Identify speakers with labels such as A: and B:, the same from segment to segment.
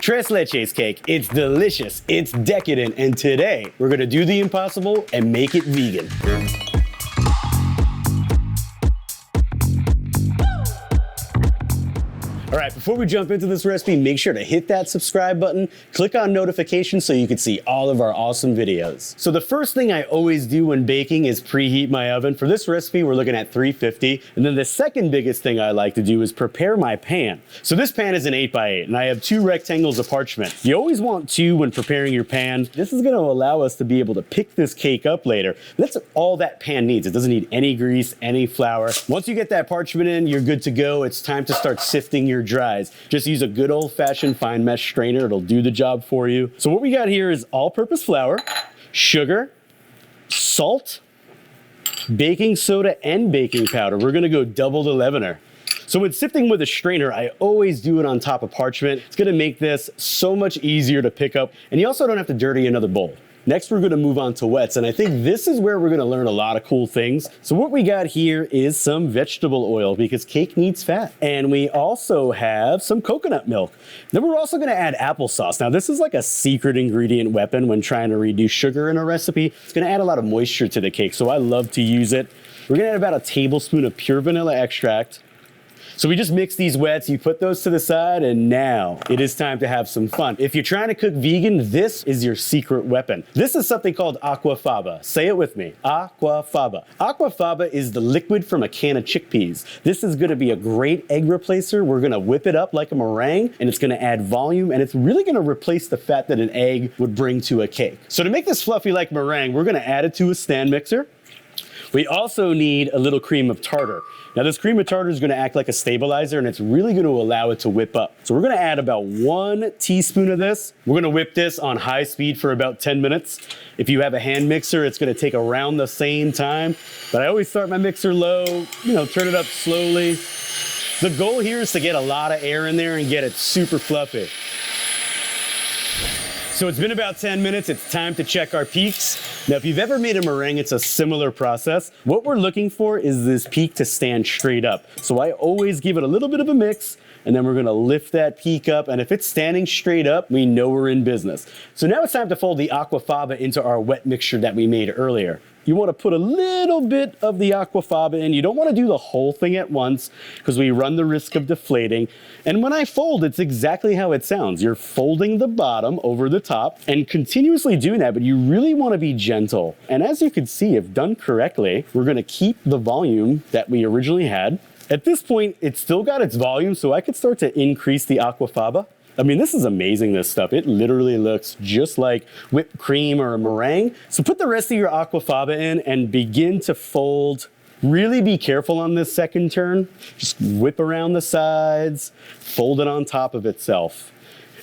A: Tres Leches cake. It's delicious, it's decadent, and today we're gonna do the impossible and make it vegan. All right, before we jump into this recipe, make sure to hit that subscribe button, click on notifications so you can see all of our awesome videos. So the first thing I always do when baking is preheat my oven. For this recipe, we're looking at 350. And then the second biggest thing I like to do is prepare my pan. So this pan is an 8x8 and I have 2 rectangles of parchment. You always want 2 when preparing your pan. This is gonna allow us to be able to pick this cake up later. That's all that pan needs. It doesn't need any grease, any flour. Once you get that parchment in, you're good to go. It's time to start sifting your dries. Just use a good old-fashioned fine mesh strainer. It'll do the job for you. So what we got here is all-purpose flour, sugar, salt, baking soda, and baking powder. We're gonna go double the leavener. So when sifting with a strainer, I always do it on top of parchment. It's gonna make this so much easier to pick up, and you also don't have to dirty another bowl. Next, we're gonna move on to wets, and I think this is where we're gonna learn a lot of cool things. So what we got here is some vegetable oil because cake needs fat. And we also have some coconut milk. Then we're also gonna add applesauce. Now this is like a secret ingredient weapon when trying to reduce sugar in a recipe. It's gonna add a lot of moisture to the cake, so I love to use it. We're gonna add about a tablespoon of pure vanilla extract. So we just mix these wets, you put those to the side, and now it is time to have some fun. If you're trying to cook vegan, this is your secret weapon. This is something called Aquafaba. Say it with me, Aquafaba. Aquafaba is the liquid from a can of chickpeas. This is gonna be a great egg replacer. We're gonna whip it up like a meringue, and it's gonna add volume, and it's really gonna replace the fat that an egg would bring to a cake. So to make this fluffy like meringue, we're gonna add it to a stand mixer. We also need a little cream of tartar. Now this cream of tartar is gonna act like a stabilizer and it's really gonna allow it to whip up. So we're gonna add about 1 teaspoon of this. We're gonna whip this on high speed for about 10 minutes. If you have a hand mixer, it's gonna take around the same time, but I always start my mixer low, turn it up slowly. The goal here is to get a lot of air in there and get it super fluffy. So it's been about 10 minutes, it's time to check our peaks. Now, if you've ever made a meringue, it's a similar process. What we're looking for is this peak to stand straight up. So I always give it a little bit of a mix, and then we're gonna lift that peak up, and if it's standing straight up, we know we're in business. So now it's time to fold the aquafaba into our wet mixture that we made earlier. You wanna put a little bit of the aquafaba in. You don't wanna do the whole thing at once because we run the risk of deflating. And when I fold, it's exactly how it sounds. You're folding the bottom over the top and continuously doing that, but you really wanna be gentle. And as you can see, if done correctly, we're gonna keep the volume that we originally had. At this point, it's still got its volume, so I could start to increase the aquafaba. I mean, this is amazing, this stuff. It literally looks just like whipped cream or a meringue. So put the rest of your aquafaba in and begin to fold. Really be careful on this second turn. Just whip around the sides, fold it on top of itself.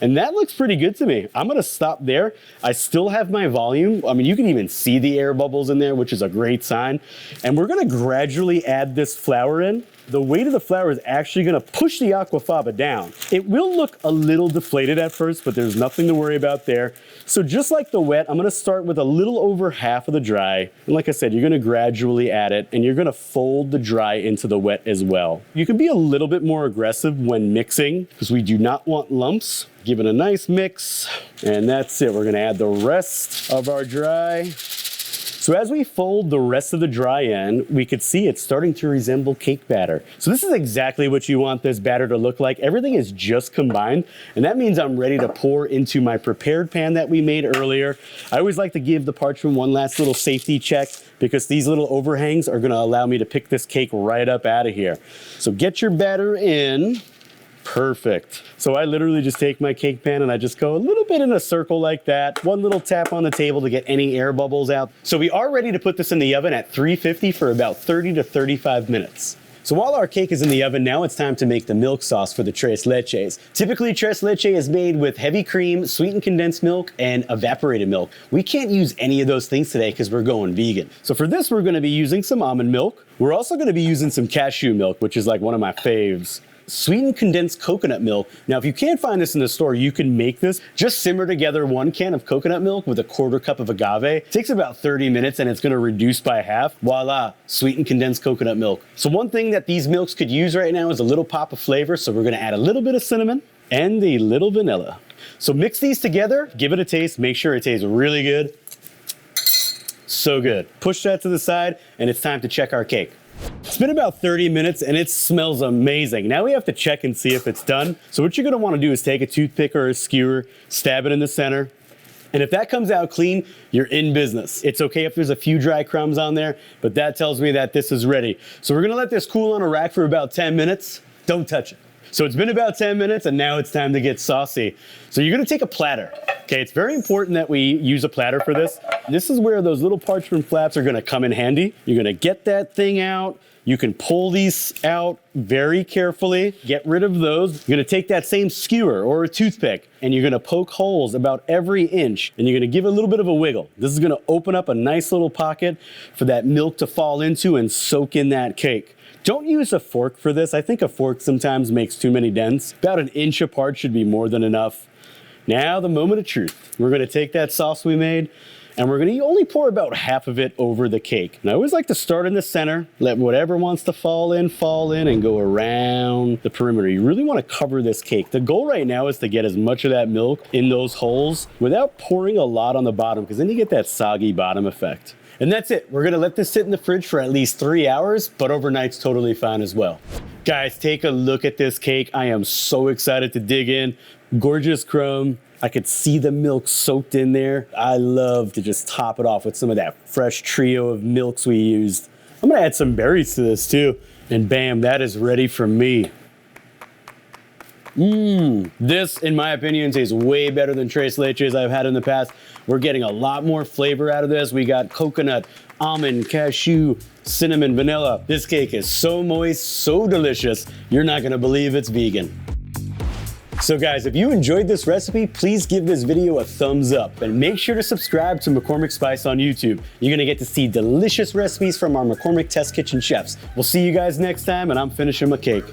A: And that looks pretty good to me. I'm gonna stop there. I still have my volume. I mean, you can even see the air bubbles in there, which is a great sign. And we're gonna gradually add this flour in. The weight of the flour is actually gonna push the aquafaba down. It will look a little deflated at first, but there's nothing to worry about there. So just like the wet, I'm gonna start with a little over half of the dry. And like I said, you're gonna gradually add it, and you're gonna fold the dry into the wet as well. You can be a little bit more aggressive when mixing, because we do not want lumps. Give it a nice mix, and that's it. We're gonna add the rest of our dry. So as we fold the rest of the dry in, we could see it's starting to resemble cake batter. So this is exactly what you want this batter to look like. Everything is just combined, and that means I'm ready to pour into my prepared pan that we made earlier. I always like to give the parchment one last little safety check because these little overhangs are gonna allow me to pick this cake right up out of here. So get your batter in. Perfect. So I literally just take my cake pan and I just go a little bit in a circle like that. One little tap on the table to get any air bubbles out. So we are ready to put this in the oven at 350 for about 30 to 35 minutes. So while our cake is in the oven, now it's time to make the milk sauce for the Tres Leches. Typically, Tres Leche is made with heavy cream, sweetened condensed milk, and evaporated milk. We can't use any of those things today because we're going vegan. So for this, we're gonna be using some almond milk. We're also gonna be using some cashew milk, which is like one of my faves. Sweetened condensed coconut milk. Now, if you can't find this in the store, you can make this. Just simmer together 1 can of coconut milk with a 1/4 cup of agave. It takes about 30 minutes and it's gonna reduce by half. Voila, sweetened condensed coconut milk. So one thing that these milks could use right now is a little pop of flavor. So we're gonna add a little bit of cinnamon and a little vanilla. So mix these together, give it a taste, make sure it tastes really good. So good. Push that to the side, and it's time to check our cake. It's been about 30 minutes and it smells amazing. Now we have to check and see if it's done. So what you're gonna wanna do is take a toothpick or a skewer, stab it in the center, and if that comes out clean, you're in business. It's okay if there's a few dry crumbs on there, but that tells me that this is ready. So we're gonna let this cool on a rack for about 10 minutes. Don't touch it. So it's been about 10 minutes and now it's time to get saucy. So you're gonna take a platter. Okay, it's very important that we use a platter for this. This is where those little parchment flaps are gonna come in handy. You're gonna get that thing out. You can pull these out very carefully, get rid of those. You're gonna take that same skewer or a toothpick and you're gonna poke holes about every inch and you're gonna give it a little bit of a wiggle. This is gonna open up a nice little pocket for that milk to fall into and soak in that cake. Don't use a fork for this. I think a fork sometimes makes too many dents. About an inch apart should be more than enough. Now the moment of truth. We're gonna take that sauce we made and we're gonna only pour about half of it over the cake. And I always like to start in the center, let whatever wants to fall in, and go around the perimeter. You really wanna cover this cake. The goal right now is to get as much of that milk in those holes without pouring a lot on the bottom, because then you get that soggy bottom effect. And that's it. We're gonna let this sit in the fridge for at least 3 hours, but overnight's totally fine as well. Guys, take a look at this cake. I am so excited to dig in. Gorgeous crumb. I could see the milk soaked in there. I love to just top it off with some of that fresh trio of milks we used. I'm gonna add some berries to this too. And bam, that is ready for me. This, in my opinion, tastes way better than Tres Leches I've had in the past. We're getting a lot more flavor out of this. We got coconut, almond, cashew, cinnamon, vanilla. This cake is so moist, so delicious, you're not gonna believe it's vegan. So guys, if you enjoyed this recipe, please give this video a thumbs up and make sure to subscribe to McCormick Spice on YouTube. You're gonna get to see delicious recipes from our McCormick Test Kitchen chefs. We'll see you guys next time, and I'm finishing my cake.